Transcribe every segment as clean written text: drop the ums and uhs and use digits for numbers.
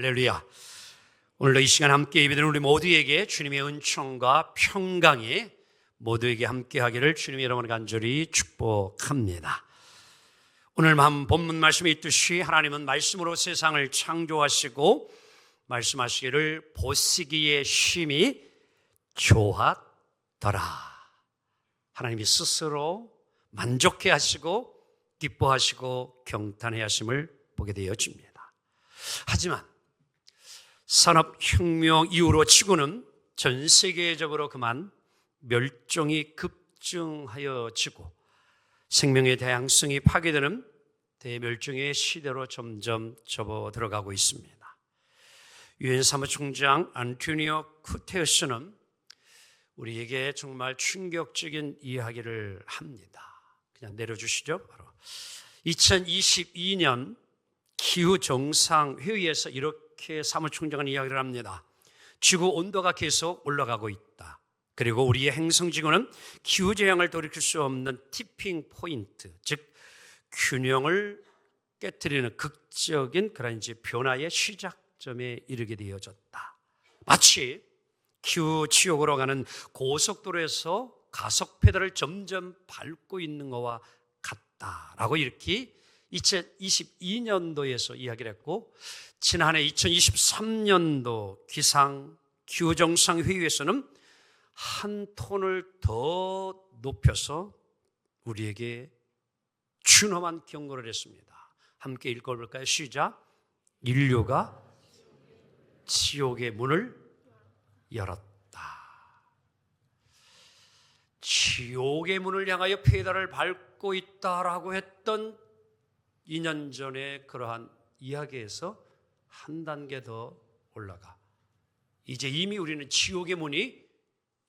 할렐루야. 오늘도 이 시간 함께 예배드리는 우리 모두에게 주님의 은총과 평강이 모두에게 함께하기를 주님의 이름으로 간절히 축복합니다. 오늘 본문 말씀에 있듯이 하나님은 말씀으로 세상을 창조하시고 말씀하시기를 보시기에 심히 좋았더라. 하나님이 스스로 만족해 하시고 기뻐하시고 경탄해 하심을 보게 되어집니다. 하지만 산업혁명 이후로 지구는 전 세계적으로 그만 멸종이 급증하여지고 생명의 다양성이 파괴되는 대멸종의 시대로 점점 접어들어가고 있습니다. 유엔 사무총장 안토니오 구테레스는 우리에게 정말 충격적인 이야기를 합니다. 그냥 내려주시죠. 바로 2022년 기후정상회의에서 이렇게 사무총장은 이야기를 합니다. 지구 온도가 계속 올라가고 있다. 그리고 우리의 행성지구는 기후재앙을 돌이킬 수 없는 티핑 포인트, 즉 균형을 깨트리는 극적인 그런 이제 변화의 시작점에 이르게 되어졌다. 마치 기후지옥으로 가는 고속도로에서 가속페달을 점점 밟고 있는 것과 같다라고 이렇게 2022년도에서 이야기를 했고, 지난해 2023년도 기후정상회의에서는 한 톤을 더 높여서 우리에게 준엄한 경고를 했습니다. 함께 읽어볼까요? 시작. 인류가 지옥의 문을 열었다. 지옥의 문을 향하여 페달을 밟고 있다라고 했던 2년 전에 그러한 이야기에서 한 단계 더 올라가 이제 이미 우리는 지옥의 문이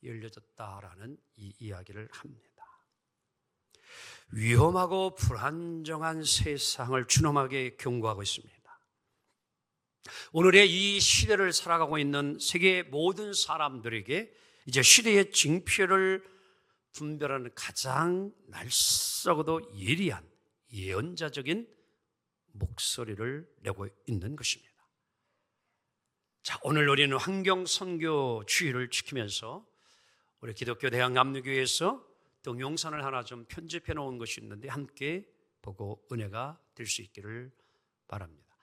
열려졌다라는 이 이야기를 합니다. 위험하고 불안정한 세상을 준엄하게 경고하고 있습니다. 오늘의 이 시대를 살아가고 있는 세계 모든 사람들에게 이제 시대의 징표를 분별하는 가장 날썩어도 예리한 예언자적인 목소리를 내고 있는 것입니다. 자, 오늘 우리는 환경선교 주의를 지키면서 우리 기독교 대한감리교회에서 동영상을 하나 좀 편집해 놓은 것이 있는데 함께 보고 은혜가 될 수 있기를 바랍니다.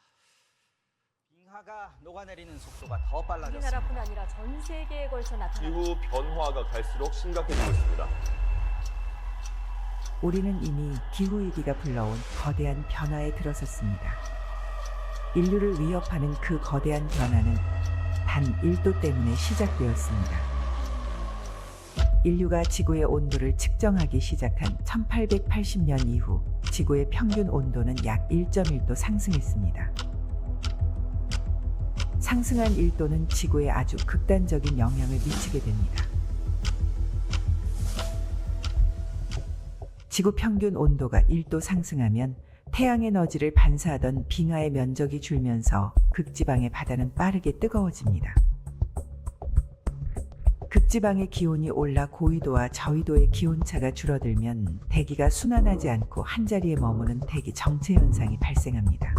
빙하가 녹아내리는 속도가 더 빨라졌습니다. 우리나라뿐 아니라 전 세계에 걸쳐 나타나는 기후 변화가 갈수록 심각해지고 있습니다. 우리는 이미 기후위기가 불러온 거대한 변화에 들어섰습니다. 인류를 위협하는 그 거대한 변화는 단 1도 때문에 시작되었습니다. 인류가 지구의 온도를 측정하기 시작한 1880년 이후 지구의 평균 온도는 약 1.1도 상승했습니다. 상승한 1도는 지구에 아주 극단적인 영향을 미치게 됩니다. 지구 평균 온도가 1도 상승하면 태양 에너지를 반사하던 빙하의 면적이 줄면서 극지방의 바다는 빠르게 뜨거워집니다. 극지방의 기온이 올라 고위도와 저위도의 기온차가 줄어들면 대기가 순환하지 않고 한자리에 머무는 대기 정체 현상이 발생합니다.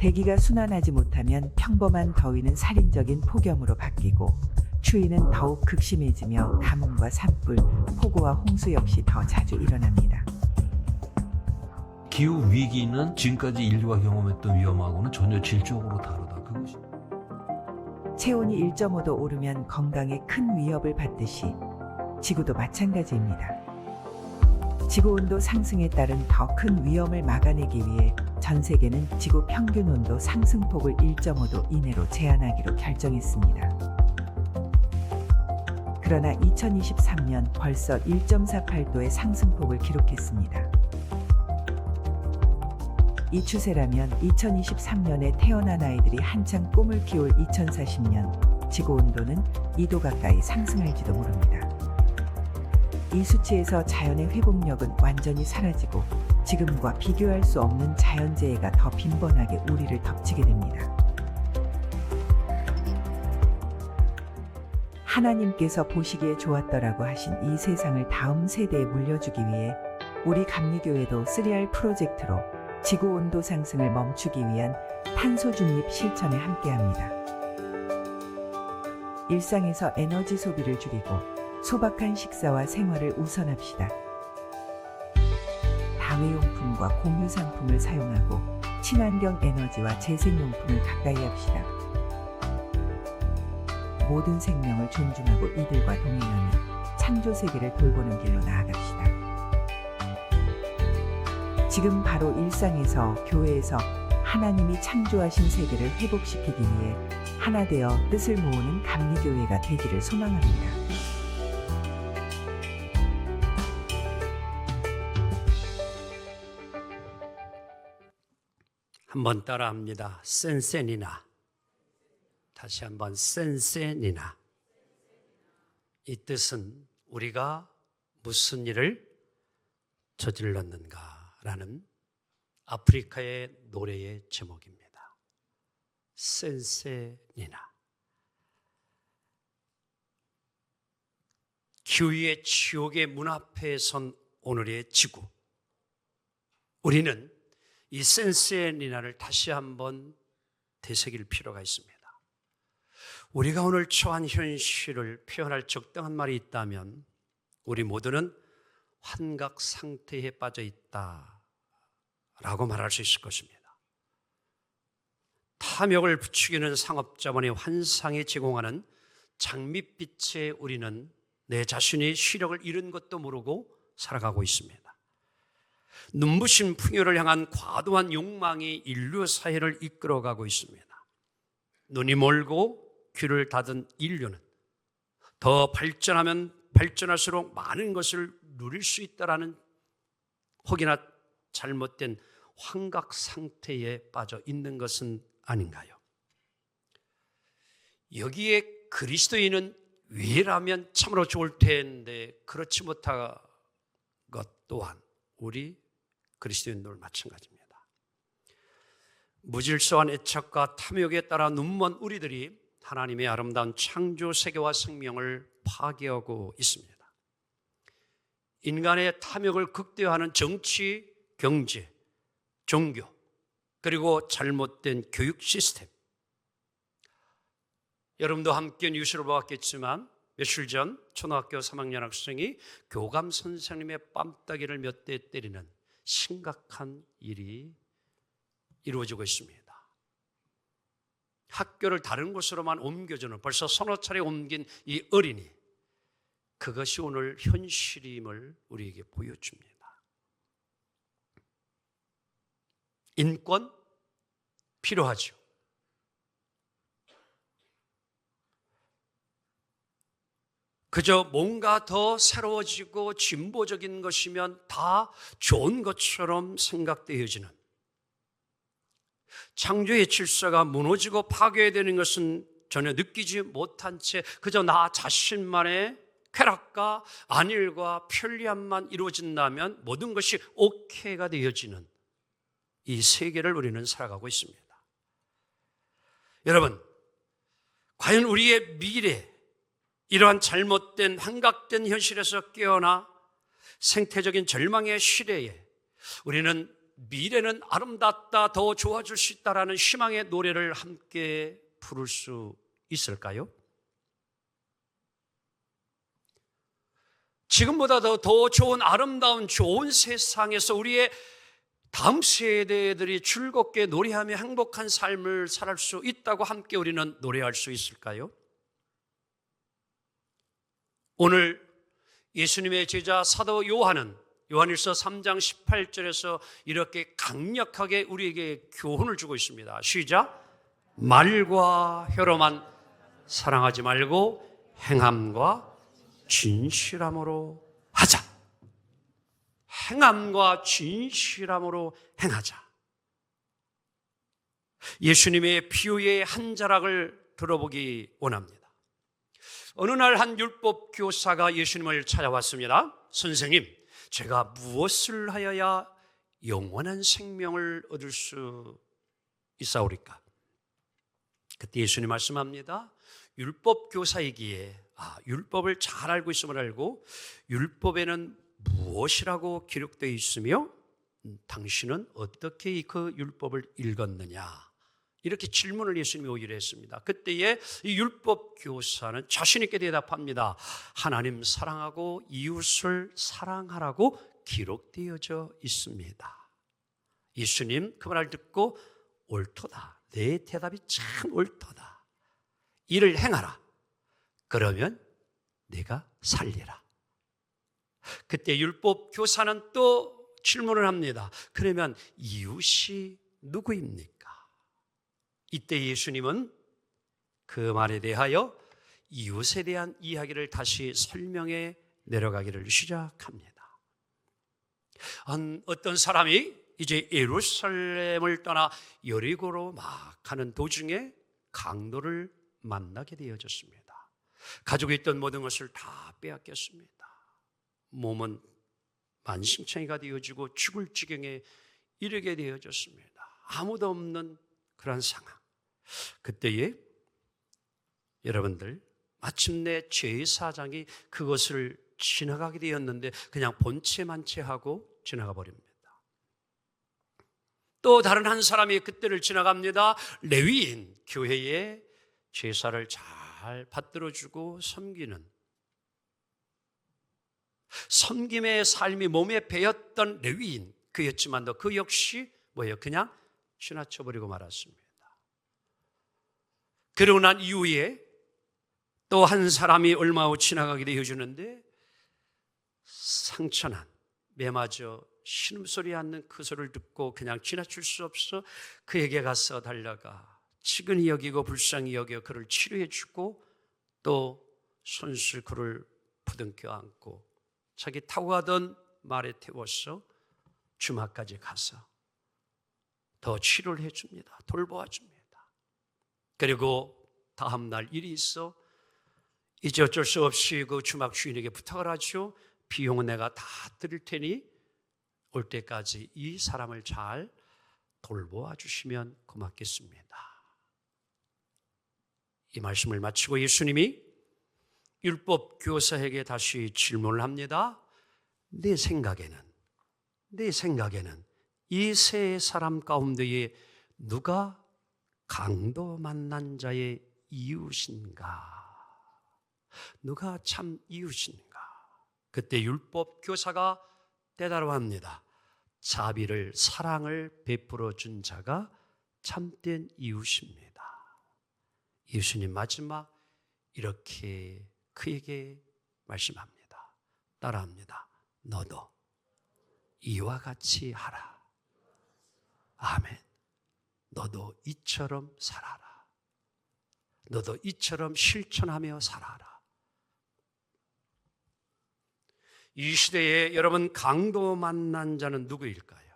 대기가 순환하지 못하면 평범한 더위는 살인적인 폭염으로 바뀌고 추위는 더욱 극심해지며 가뭄과 산불, 폭우와 홍수 역시 더 자주 일어납니다. 기후 위기는 지금까지 인류가 경험했던 위험하고는 전혀 질적으로 다르다. 그것이. 체온이 1.5도 오르면 건강에 큰 위협을 받듯이 지구도 마찬가지입니다. 지구 온도 상승에 따른 더 큰 위험을 막아내기 위해 전 세계는 지구 평균 온도 상승폭을 1.5도 이내로 제한하기로 결정했습니다. 그러나 2023년 벌써 1.48도의 상승폭을 기록했습니다. 이 추세라면 2023년에 태어난 아이들이 한창 꿈을 키울 2040년 지구 온도는 2도 가까이 상승할지도 모릅니다. 이 수치에서 자연의 회복력은 완전히 사라지고 지금과 비교할 수 없는 자연재해가 더 빈번하게 우리를 덮치게 됩니다. 하나님께서 보시기에 좋았더라고 하신 이 세상을 다음 세대에 물려주기 위해 우리 감리교회도 3R 프로젝트로 지구 온도 상승을 멈추기 위한 탄소 중립 실천에 함께합니다. 일상에서 에너지 소비를 줄이고 소박한 식사와 생활을 우선합시다. 다회용품과 공유 상품을 사용하고 친환경 에너지와 재생용품을 가까이 합시다. 모든 생명을 존중하고 이들과 동행하며 창조 세계를 돌보는 길로 나아갑시다. 지금 바로 일상에서, 교회에서 하나님이 창조하신 세계를 회복시키기 위해 하나 되어 뜻을 모으는 감리교회가 되기를 소망합니다. 한번 따라합니다. 센세니나. 다시 한번 센세니나. 이 뜻은 우리가 무슨 일을 저질렀는가라는 아프리카의 노래의 제목입니다. 센세니나. 기후의 지옥의 문 앞에 선 오늘의 지구. 우리는 이 센세니나를 다시 한번 되새길 필요가 있습니다. 우리가 오늘 처한 현실을 표현할 적당한 말이 있다면 우리 모두는 환각 상태에 빠져 있다라고 말할 수 있을 것입니다. 탐욕을 부추기는 상업자본의 환상에 제공하는 장밋빛에 우리는 내 자신의 시력을 잃은 것도 모르고 살아가고 있습니다. 눈부신 풍요를 향한 과도한 욕망이 인류 사회를 이끌어가고 있습니다. 눈이 멀고 귀를 닫은 인류는 더 발전하면 발전할수록 많은 것을 누릴 수 있다라는 혹이나 잘못된 환각 상태에 빠져 있는 것은 아닌가요? 여기에 그리스도인은 왜라면 참으로 좋을 텐데 그렇지 못한 것 또한 우리 그리스도인들 마찬가지입니다. 무질서한 애착과 탐욕에 따라 눈먼 우리들이 하나님의 아름다운 창조 세계와 생명을 파괴하고 있습니다. 인간의 탐욕을 극대화하는 정치, 경제, 종교, 그리고 잘못된 교육 시스템. 여러분도 함께 뉴스를 보았겠지만 며칠 전 초등학교 3학년 학생이 교감 선생님의 뺨따기를 몇 대 때리는 심각한 일이 이루어지고 있습니다. 학교를 다른 곳으로만 옮겨주는 벌써 서너 차례 옮긴 이 어린이, 그것이 오늘 현실임을 우리에게 보여줍니다. 인권 필요하죠. 그저 뭔가 더 새로워지고 진보적인 것이면 다 좋은 것처럼 생각되어지는, 창조의 질서가 무너지고 파괴되는 것은 전혀 느끼지 못한 채 그저 나 자신만의 쾌락과 안일과 편리함만 이루어진다면 모든 것이 오케이가 되어지는 이 세계를 우리는 살아가고 있습니다. 여러분, 과연 우리의 미래, 이러한 잘못된 환각된 현실에서 깨어나 생태적인 절망의 시대에 우리는 미래는 아름답다, 더 좋아질 수 있다라는 희망의 노래를 함께 부를 수 있을까요? 지금보다 더 좋은 아름다운 좋은 세상에서 우리의 다음 세대들이 즐겁게 노래하며 행복한 삶을 살 수 있다고 함께 우리는 노래할 수 있을까요? 오늘 예수님의 제자 사도 요한은 요한일서 3장 18절에서 이렇게 강력하게 우리에게 교훈을 주고 있습니다. 시작! 말과 혀로만 사랑하지 말고 행함과 진실함으로 하자. 행함과 진실함으로 행하자. 예수님의 비유의 한 자락을 들어보기 원합니다. 어느 날 한 율법 교사가 예수님을 찾아왔습니다. 선생님, 제가 무엇을 하여야 영원한 생명을 얻을 수 있사오리까? 그때 예수님 말씀합니다. 율법 교사이기에 율법을 잘 알고 있음을 알고 율법에는 무엇이라고 기록되어 있으며 당신은 어떻게 그 율법을 읽었느냐? 이렇게 질문을 예수님이 오히려 했습니다. 그때에 이 율법 교사는 자신 있게 대답합니다. 하나님 사랑하고 이웃을 사랑하라고 기록되어져 있습니다. 예수님 그 말을 듣고 옳도다. 내 대답이 참 옳도다. 이를 행하라. 그러면 내가 살리라. 그때 율법 교사는 또 질문을 합니다. 그러면 이웃이 누구입니까? 이때 예수님은 그 말에 대하여 이웃에 대한 이야기를 다시 설명해 내려가기를 시작합니다. 어떤 사람이 이제 예루살렘을 떠나 여리고로 막 가는 도중에 강도를 만나게 되어졌습니다. 가지고 있던 모든 것을 다 빼앗겼습니다. 몸은 만신창이가 되어지고 죽을 지경에 이르게 되어졌습니다. 아무도 없는 그런 상황. 그때에 여러분들 마침내 제사장이 그것을 지나가게 되었는데 그냥 본체만체하고 지나가 버립니다. 또 다른 한 사람이 그때를 지나갑니다. 레위인, 교회에 제사를 잘 받들어주고 섬기는, 섬김의 삶이 몸에 배었던 레위인 그였지만도 그 역시 뭐예요? 그냥 지나쳐버리고 말았습니다. 그러고 난 이후에 또 한 사람이 얼마 후 지나가게 되어주는데 상처난, 매맞아 신음소리 않는 그 소리를 듣고 그냥 지나칠 수 없어 그에게 가서 달려가 치근히 여기고 불쌍히 여겨 그를 치료해 주고 또 손수 그를 부둥켜 안고 자기 타고 가던 말에 태워서 주막까지 가서 더 치료를 해줍니다. 돌보아 줍니다. 그리고 다음 날 일이 있어 이제 어쩔 수 없이 그 주막 주인에게 부탁을 하죠. 비용은 내가 다 드릴 테니 올 때까지 이 사람을 잘 돌보아 주시면 고맙겠습니다. 이 말씀을 마치고 예수님이 율법 교사에게 다시 질문을 합니다. 내 생각에는 이 세 사람 가운데에 누가 강도 만난 자의 이웃인가? 누가 참 이웃인가? 그때 율법 교사가 대답합니다. 자비를, 사랑을 베풀어 준 자가 참된 이웃입니다. 예수님 마지막 이렇게 그에게 말씀합니다. 따라합니다. 너도 이와 같이 하라. 아멘. 너도 이처럼 살아라. 너도 이처럼 실천하며 살아라. 이 시대에 여러분 강도 만난 자는 누구일까요?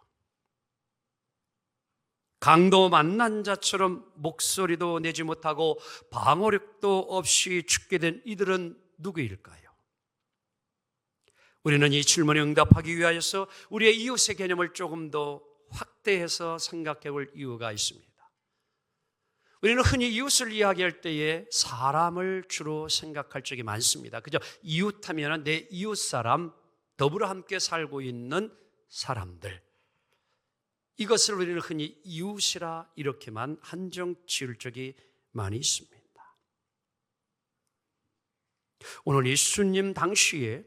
강도 만난 자처럼 목소리도 내지 못하고 방어력도 없이 죽게 된 이들은 누구일까요? 우리는 이 질문에 응답하기 위하여서 우리의 이웃의 개념을 조금 더 확대해서 생각해 볼 이유가 있습니다. 우리는 흔히 이웃을 이야기할 때에 사람을 주로 생각할 적이 많습니다. 그죠? 이웃하면 내 이웃 사람, 더불어 함께 살고 있는 사람들. 이것을 우리는 흔히 이웃이라 이렇게만 한정 지을 적이 많이 있습니다. 오늘 예수님 당시에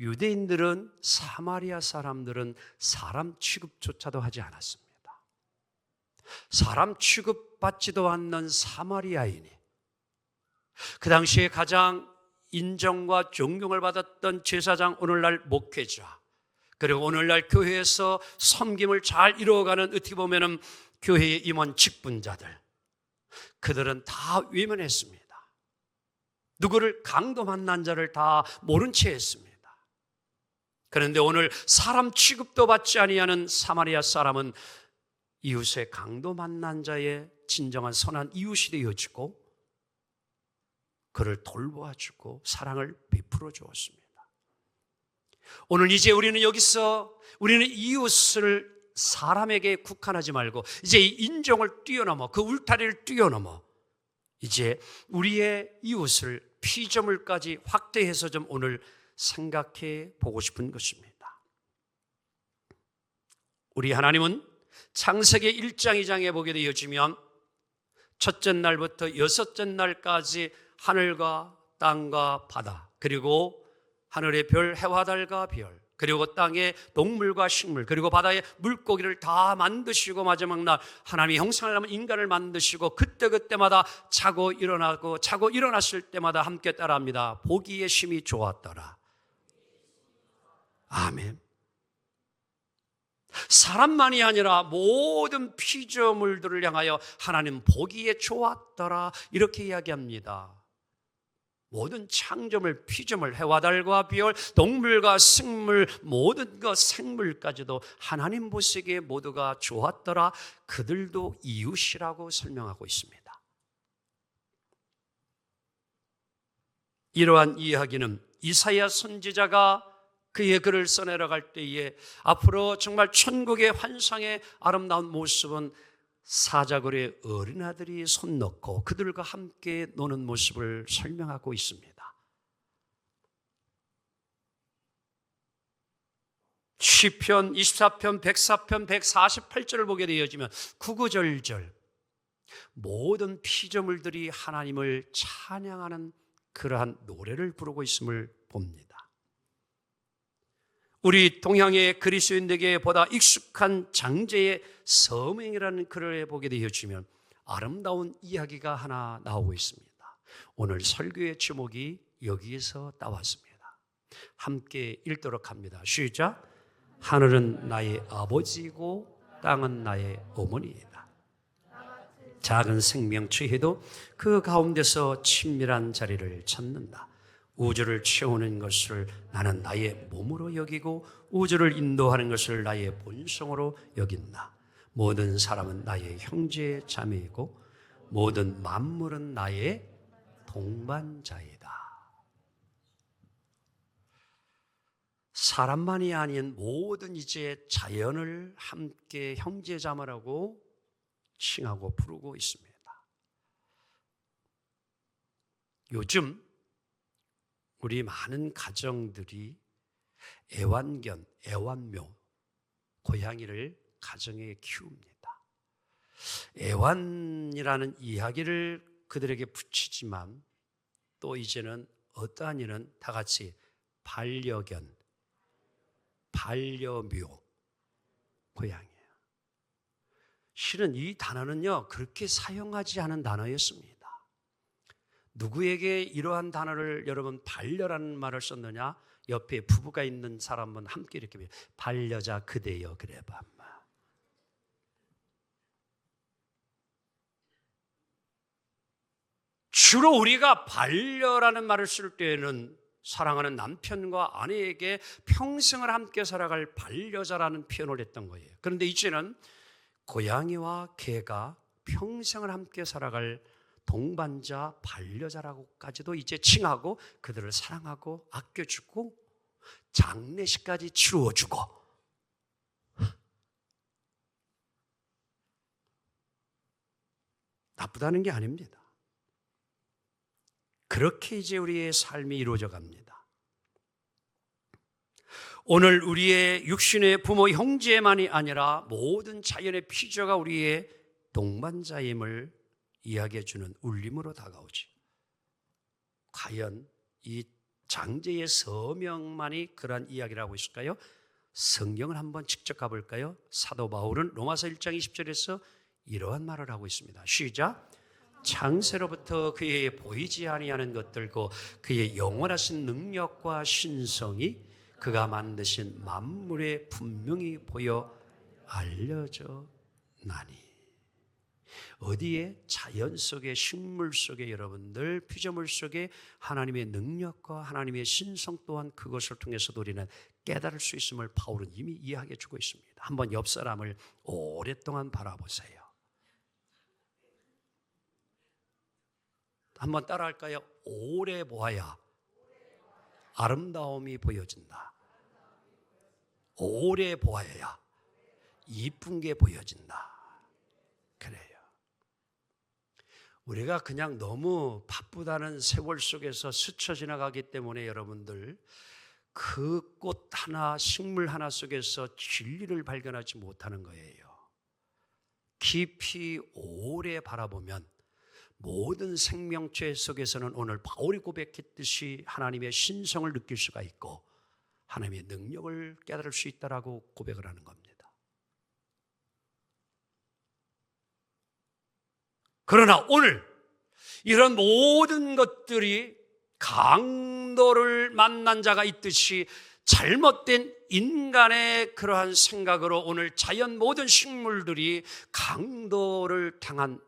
유대인들은 사마리아 사람들은 사람 취급조차도 하지 않았습니다. 사람 취급받지도 않는 사마리아인이 그 당시에 가장 인정과 존경을 받았던 제사장, 오늘날 목회자, 그리고 오늘날 교회에서 섬김을 잘 이루어가는 어떻게 보면 교회의 임원 직분자들, 그들은 다 외면했습니다. 누구를 강도 만난 자를 다 모른 채 했습니다. 그런데 오늘 사람 취급도 받지 아니하는 사마리아 사람은 이웃의 강도 만난 자의 진정한 선한 이웃이 되어지고 그를 돌보아주고 사랑을 베풀어 주었습니다. 오늘 이제 우리는 여기서 우리는 이웃을 사람에게 국한하지 말고 이제 이 인종을 뛰어넘어 그 울타리를 뛰어넘어 이제 우리의 이웃을 피조물까지 확대해서 좀 오늘 생각해 보고 싶은 것입니다. 우리 하나님은 창세기 1장 2장에 보게 되어지면 첫째 날부터 여섯째 날까지 하늘과 땅과 바다, 그리고 하늘의 별, 해와 달과 별, 그리고 땅의 동물과 식물, 그리고 바다의 물고기를 다 만드시고 마지막 날 하나님의 형상을 담은 인간을 만드시고 그때그때마다 자고 일어나고 자고 일어났을 때마다 함께 따라합니다. 보기에 심히 좋았더라. 아멘. 사람만이 아니라 모든 피조물들을 향하여 하나님 보기에 좋았더라 이렇게 이야기합니다. 모든 창조물, 피조물, 해와 달과 별, 동물과 식물, 모든 것 생물까지도 하나님 보시기에 모두가 좋았더라. 그들도 이웃이라고 설명하고 있습니다. 이러한 이야기는 이사야 선지자가 그의 글을 써내려갈 때에 앞으로 정말 천국의 환상의 아름다운 모습은 사자굴에 어린아들이 손 넣고 그들과 함께 노는 모습을 설명하고 있습니다. 시편 24편, 104편, 148절을 보게 되어지면 구구절절 모든 피조물들이 하나님을 찬양하는 그러한 노래를 부르고 있음을 봅니다. 우리 동양의 그리스도인에게 보다 익숙한 장제의 서명이라는 글을 보게 되어지면 아름다운 이야기가 하나 나오고 있습니다. 오늘 설교의 제목이 여기에서 따왔습니다. 함께 읽도록 합니다. 시작. 하늘은 나의 아버지이고 땅은 나의 어머니이다. 작은 생명체에도 그 가운데서 친밀한 자리를 찾는다. 우주를 채우는 것을 나는 나의 몸으로 여기고 우주를 인도하는 것을 나의 본성으로 여긴다. 모든 사람은 나의 형제 자매이고 모든 만물은 나의 동반자이다. 사람만이 아닌 모든 이제 자연을 함께 형제 자매라고 칭하고 부르고 있습니다. 요즘 우리 많은 가정들이 애완견, 애완묘, 고양이를 가정에 키웁니다. 애완이라는 이야기를 그들에게 붙이지만 또 이제는 어떠한 이는 다 같이 반려견, 반려묘, 고양이에요. 실은 이 단어는요, 그렇게 사용하지 않은 단어였습니다. 누구에게 이러한 단어를 여러분 반려라는 말을 썼느냐? 옆에 부부가 있는 사람은 함께 이렇게 반려자 그대여 그래봐. 주로 우리가 반려라는 말을 쓸 때에는 사랑하는 남편과 아내에게 평생을 함께 살아갈 반려자라는 표현을 했던 거예요. 그런데 이제는 고양이와 개가 평생을 함께 살아갈 동반자, 반려자라고까지도 이제 칭하고 그들을 사랑하고 아껴주고 장례식까지 치루어주고 나쁘다는 게 아닙니다. 그렇게 이제 우리의 삶이 이루어져 갑니다. 오늘 우리의 육신의 부모, 형제만이 아니라 모든 자연의 피조가 우리의 동반자임을 이야기해 주는 울림으로 다가오지. 과연 이 장제의 서명만이 그러한 이야기를 하고 있을까요? 성경을 한번 직접 가볼까요? 사도 바울은 로마서 1장 20절에서 이러한 말을 하고 있습니다. 시작. 창세로부터 그의 보이지 아니하는 것들고 그의 영원하신 능력과 신성이 그가 만드신 만물에 분명히 보여 알려져 나니. 어디에? 자연 속에, 식물 속에, 여러분들 피조물 속에 하나님의 능력과 하나님의 신성 또한 그것을 통해서도 우리는 깨달을 수 있음을 바울은 이미 이야기해 주고 있습니다. 한번 옆 사람을 오랫동안 바라보세요. 한번 따라할까요? 오래 보아야 아름다움이 보여진다. 오래 보아야 이쁜 게 보여진다. 그래요. 우리가 그냥 너무 바쁘다는 세월 속에서 스쳐 지나가기 때문에 여러분들 그 꽃 하나, 식물 하나 속에서 진리를 발견하지 못하는 거예요. 깊이 오래 바라보면 모든 생명체 속에서는 오늘 바울이 고백했듯이 하나님의 신성을 느낄 수가 있고 하나님의 능력을 깨달을 수 있다라고 고백을 하는 겁니다. 그러나 오늘 이런 모든 것들이 강도를 만난 자가 있듯이 잘못된 인간의 그러한 생각으로 오늘 자연 모든 식물들이 강도를 당한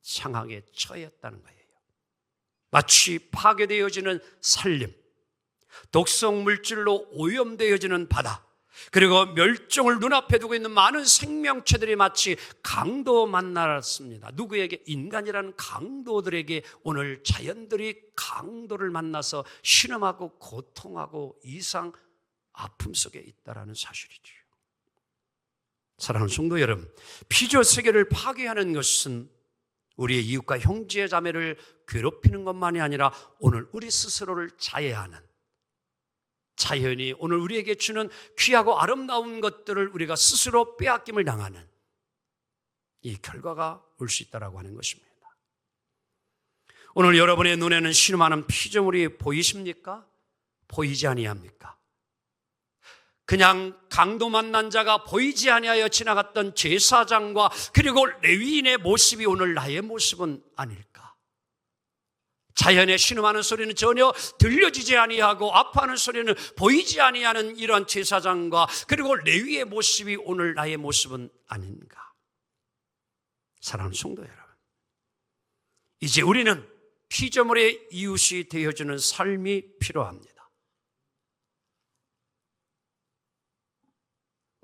상황에 처했다는 거예요. 마치 파괴되어지는 산림, 독성 물질로 오염되어지는 바다, 그리고 멸종을 눈앞에 두고 있는 많은 생명체들이 마치 강도 만났습니다. 누구에게? 인간이라는 강도들에게 오늘 자연들이 강도를 만나서 신음하고 고통하고 이상 아픔 속에 있다라는 사실이지요. 사랑하는 성도 여러분, 피조 세계를 파괴하는 것은 우리의 이웃과 형제 자매를 괴롭히는 것만이 아니라 오늘 우리 스스로를 자해하는, 자연이 오늘 우리에게 주는 귀하고 아름다운 것들을 우리가 스스로 빼앗김을 당하는 이 결과가 올 수 있다고 하는 것입니다. 오늘 여러분의 눈에는 신음하는 피조물이 보이십니까? 보이지 아니합니까? 그냥 강도 만난 자가 보이지 아니하여 지나갔던 제사장과 그리고 레위인의 모습이 오늘 나의 모습은 아닐까? 자연의 신음하는 소리는 전혀 들려지지 아니하고 아파하는 소리는 보이지 아니하는 이러한 제사장과 그리고 레위의 모습이 오늘 나의 모습은 아닌가? 사랑하는 성도 여러분, 이제 우리는 피조물의 이웃이 되어주는 삶이 필요합니다.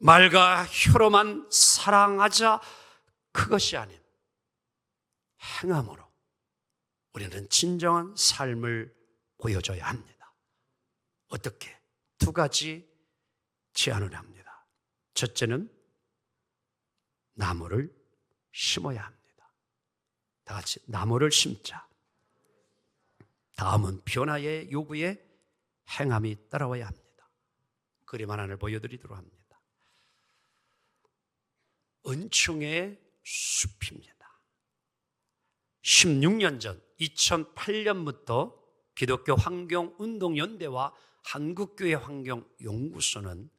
말과 혀로만 사랑하자, 그것이 아닌 행함으로 우리는 진정한 삶을 보여줘야 합니다. 어떻게? 두 가지 제안을 합니다. 첫째는 나무를 심어야 합니다. 다 같이 나무를 심자. 다음은 변화의 요구에 행함이 따라와야 합니다. 그림 하나를 보여드리도록 합니다. 은총의 숲입니다. 16년 전 2008년부터 기독교 환경운동연대와 한국교회 환경연구소는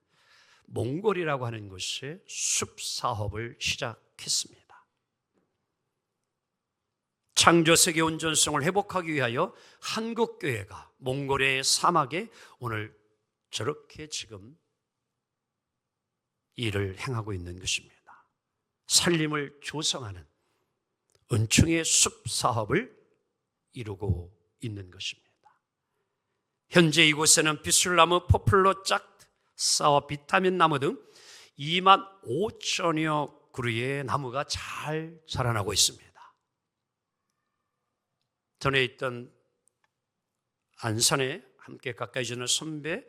몽골이라고 하는 곳에 숲 사업을 시작했습니다. 창조세계 온전성을 회복하기 위하여 한국교회가 몽골의 사막에 오늘 저렇게 지금 일을 행하고 있는 것입니다. 살림을 조성하는 은총의 숲 사업을 이루고 있는 것입니다. 현재 이곳에는 비술나무, 포플러, 짝, 사와 비타민 나무 등 25,000여 그루의 나무가 잘 자라나고 있습니다. 전에 있던 안산에 함께 가까이 지는 선배,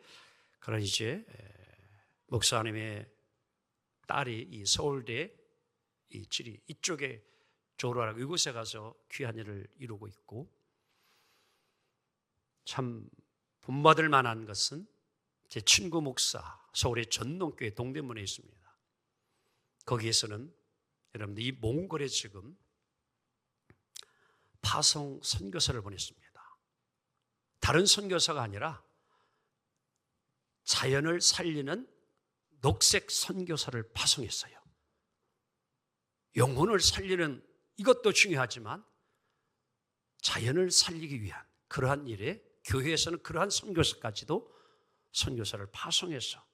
그런 이제 목사님의 딸이 이 서울대 이 지리 이쪽에 조로하라고 이곳에 가서 귀한 일을 이루고 있고, 참 본받을 만한 것은 제 친구 목사, 서울의 전동교회 동대문에 있습니다. 거기에서는 여러분들 이 몽골에 지금 파송 선교사를 보냈습니다. 다른 선교사가 아니라 자연을 살리는 녹색 선교사를 파송했어요. 영혼을 살리는 이것도 중요하지만 자연을 살리기 위한 그러한 일에 교회에서는 그러한 선교사까지도 선교사를 파송해서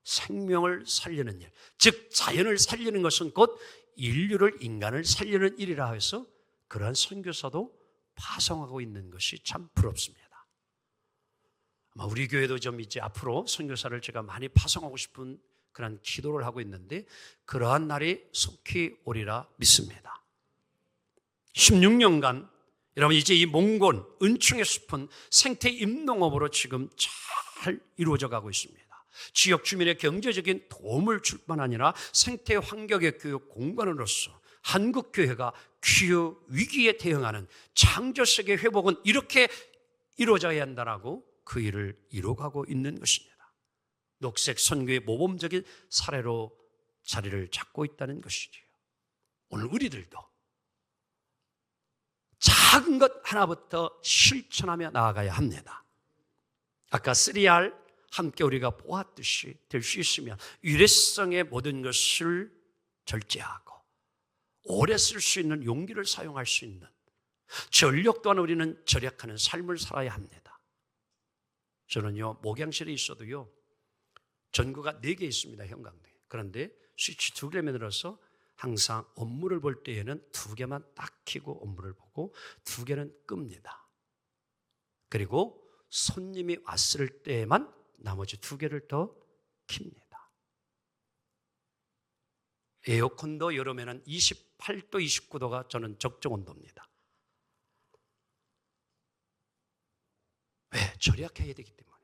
생명을 살리는 일, 즉 자연을 살리는 것은 곧 인류를, 인간을 살리는 일이라 해서 그러한 선교사도 파송하고 있는 것이 참 부럽습니다. 아마 우리 교회도 좀 이제 앞으로 선교사를 제가 많이 파송하고 싶은 그런 기도를 하고 있는데 그러한 날이 속히 오리라 믿습니다. 16년간 여러분 이제 이 몽골 은총의 숲은 생태 임농업으로 지금 잘 이루어져 가고 있습니다. 지역 주민의 경제적인 도움을 줄 뿐 아니라 생태 환경의 교육 공간으로서 한국교회가 기후 위기에 대응하는 창조세계 회복은 이렇게 이루어져야 한다라고 그 일을 이루어가고 있는 것입니다. 녹색 선교의 모범적인 사례로 자리를 잡고 있다는 것이지요. 오늘 우리들도 작은 것 하나부터 실천하며 나아가야 합니다. 아까 3R 함께 우리가 보았듯이 될 수 있으면 일회성의 모든 것을 절제하고 오래 쓸 수 있는 용기를 사용할 수 있는 전력 또한 우리는 절약하는 삶을 살아야 합니다. 저는요, 목양실에 있어도요, 전구가 4개 있습니다, 형광등에. 그런데 스위치 2개를 만들어서 항상 업무를 볼 때에는 2개만 딱 켜고 업무를 보고 2개는 끕니다. 그리고 손님이 왔을 때에만 나머지 2개를 더 킵니다. 에어컨도 여름에는 28도, 29도가 저는 적정 온도입니다. 왜? 절약해야 되기 때문에.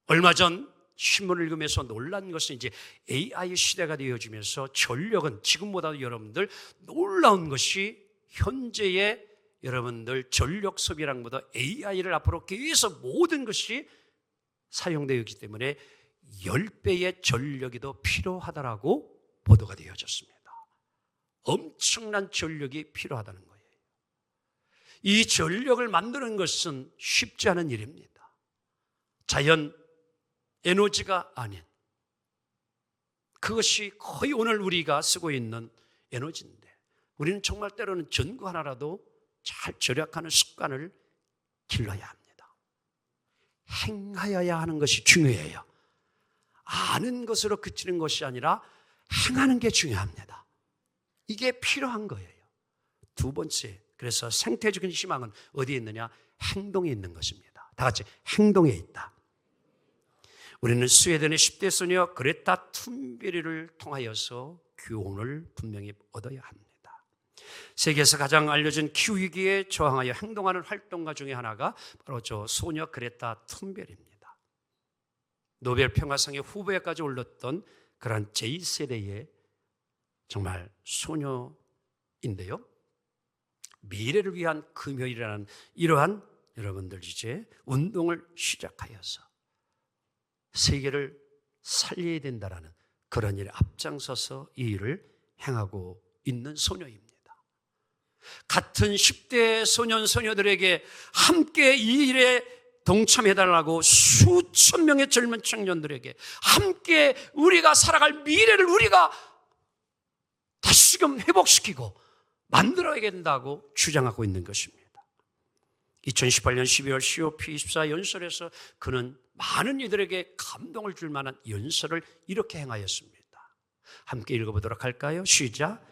얼마 전 신문을 읽으면서 놀란 것은 이제 AI 시대가 되어지면서 전력은 지금보다도 여러분들 놀라운 것이 현재의 여러분들 전력 소비량보다 AI를 앞으로 계속 모든 것이 사용되어 있기 때문에 10배의 전력이 더 필요하다라고 보도가 되어졌습니다. 엄청난 전력이 필요하다는 거예요. 이 전력을 만드는 것은 쉽지 않은 일입니다. 자연 에너지가 아닌, 그것이 거의 오늘 우리가 쓰고 있는 에너지인데 우리는 정말 때로는 전구 하나라도 잘 절약하는 습관을 길러야 합니다. 행하여야 하는 것이 중요해요. 아는 것으로 그치는 것이 아니라 행하는 게 중요합니다. 이게 필요한 거예요. 2번째, 그래서 생태적인 희망은 어디에 있느냐? 행동에 있는 것입니다. 다 같이 행동에 있다. 우리는 스웨덴의 10대 소녀 그레타 툰베리를 통하여서 교훈을 분명히 얻어야 합니다. 세계에서 가장 알려진 기후위기에 저항하여 행동하는 활동가 중에 하나가 바로 저 소녀 그레타 툰베리입니다. 노벨 평화상의 후보에까지 올랐던 그런 제2세대의 정말 소녀인데요. 미래를 위한 금요일이라는 이러한 여러분들 이제 운동을 시작하여서 세계를 살려야 된다라는 그런 일에 앞장서서 이 일을 행하고 있는 소녀입니다. 같은 10대 소년, 소녀들에게 함께 이 일에 동참해달라고 수천 명의 젊은 청년들에게 함께 우리가 살아갈 미래를 우리가 다시금 회복시키고 만들어야 된다고 주장하고 있는 것입니다. 2018년 12월 COP24 연설에서 그는 많은 이들에게 감동을 줄 만한 연설을 이렇게 행하였습니다. 함께 읽어보도록 할까요? 시작.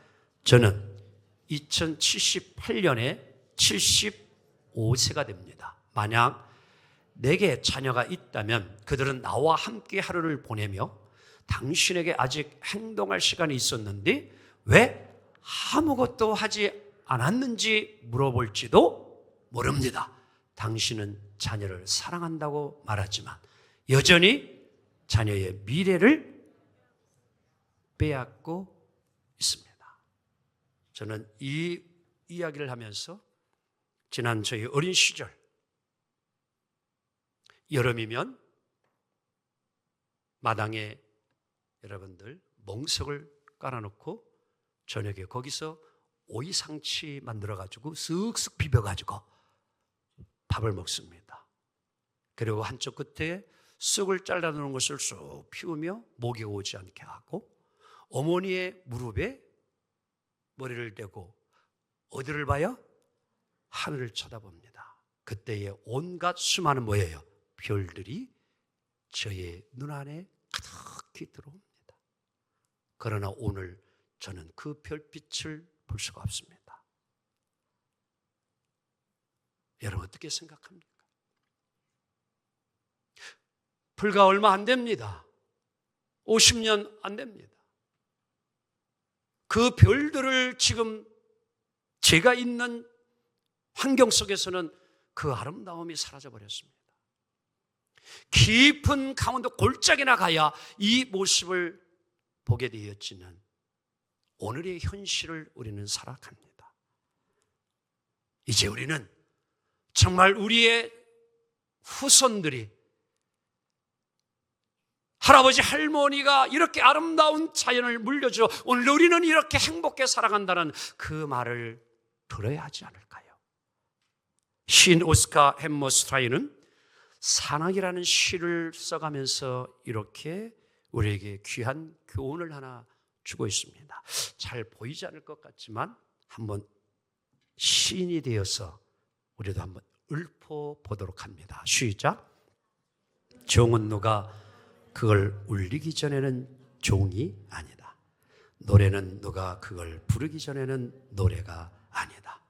저는 2078년에 75세가 됩니다. 만약 내게 자녀가 있다면 그들은 나와 함께 하루를 보내며 당신에게 아직 행동할 시간이 있었는데 왜 아무것도 하지 않았는지 물어볼지도 모릅니다. 당신은 자녀를 사랑한다고 말하지만 여전히 자녀의 미래를 빼앗고 있습니다. 저는 이 이야기를 하면서 지난 저희 어린 시절 여름이면 마당에 여러분들 멍석을 깔아놓고 저녁에 거기서 오이상치 만들어가지고 쓱쓱 비벼가지고 밥을 먹습니다. 그리고 한쪽 끝에 쑥을 잘라놓은 것을 쑥 피우며 모기가 오지 않게 하고 어머니의 무릎에 머리를 대고 어디를 봐요? 하늘을 쳐다봅니다. 그때의 온갖 수많은 뭐예요? 별들이 저의 눈 안에 가득히 들어옵니다. 그러나 오늘 저는 그 별빛을 볼 수가 없습니다. 여러분 어떻게 생각합니까? 불과 얼마 안 됩니다. 50년 안 됩니다. 그 별들을 지금 제가 있는 환경 속에서는 그 아름다움이 사라져버렸습니다. 깊은 강원도 골짜기나 가야 이 모습을 보게 되었지는 오늘의 현실을 우리는 살아갑니다. 이제 우리는 정말 우리의 후손들이 할아버지 할머니가 이렇게 아름다운 자연을 물려줘 오늘 우리는 이렇게 행복해 살아간다는 그 말을 들어야 하지 않을까요? 시인 오스카 햄머스트라이는 산악이라는 시를 써가면서 이렇게 우리에게 귀한 교훈을 하나 주고 있습니다. 잘 보이지 않을 것 같지만 한번 시인이 되어서 우리도 한번 읊어보도록 합니다. 시작. 종은 누가 그걸 울리기 전에는 종이 아니다. 노래는 누가 그걸 부르기 전에는 노래가 아니다.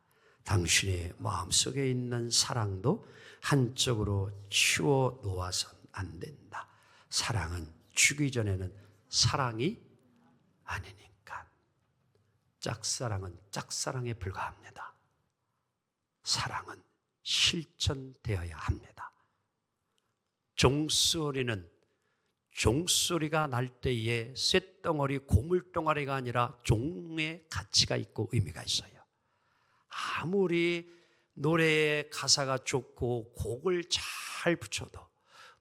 당신의 마음속에 있는 사랑도 한쪽으로 치워 놓아선 안 된다. 사랑은 주기 전에는 사랑이 아니니까. 짝사랑은 짝사랑에 불과합니다. 사랑은 실천되어야 합니다. 종소리는 종소리가 날 때에 쇳덩어리 고물덩어리가 아니라 종의 가치가 있고 의미가 있어요. 아무리 노래의 가사가 좋고 곡을 잘 붙여도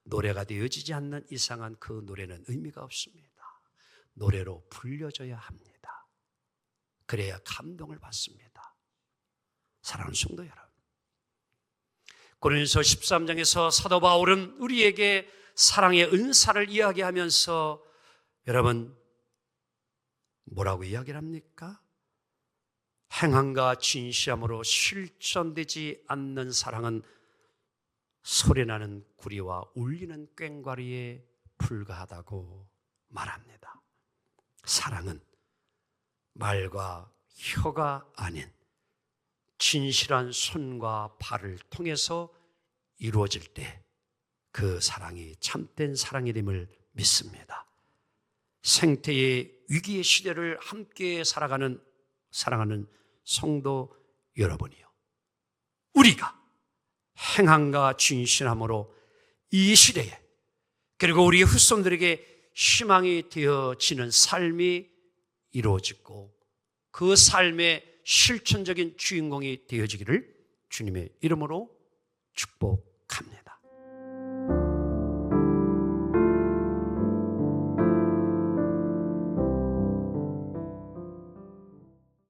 노래가 되어지지 않는 이상은 그 노래는 의미가 없습니다. 노래로 불려져야 합니다. 그래야 감동을 받습니다. 사랑하는 성도 여러분, 고린도서 13장에서 사도 바울은 우리에게 사랑의 은사를 이야기하면서 여러분 뭐라고 이야기를 합니까? 행함과 진실함으로 실천되지 않는 사랑은 소리나는 구리와 울리는 꽹과리에 불과하다고 말합니다. 사랑은 말과 혀가 아닌 진실한 손과 발을 통해서 이루어질 때 그 사랑이 참된 사랑이 됨을 믿습니다. 생태의 위기의 시대를 함께 사랑하는 성도 여러분이요, 우리가 행함과 진실함으로 이 시대에 그리고 우리의 후손들에게 희망이 되어지는 삶이 이루어지고 그 삶의 실천적인 주인공이 되어지기를 주님의 이름으로 축복합니다.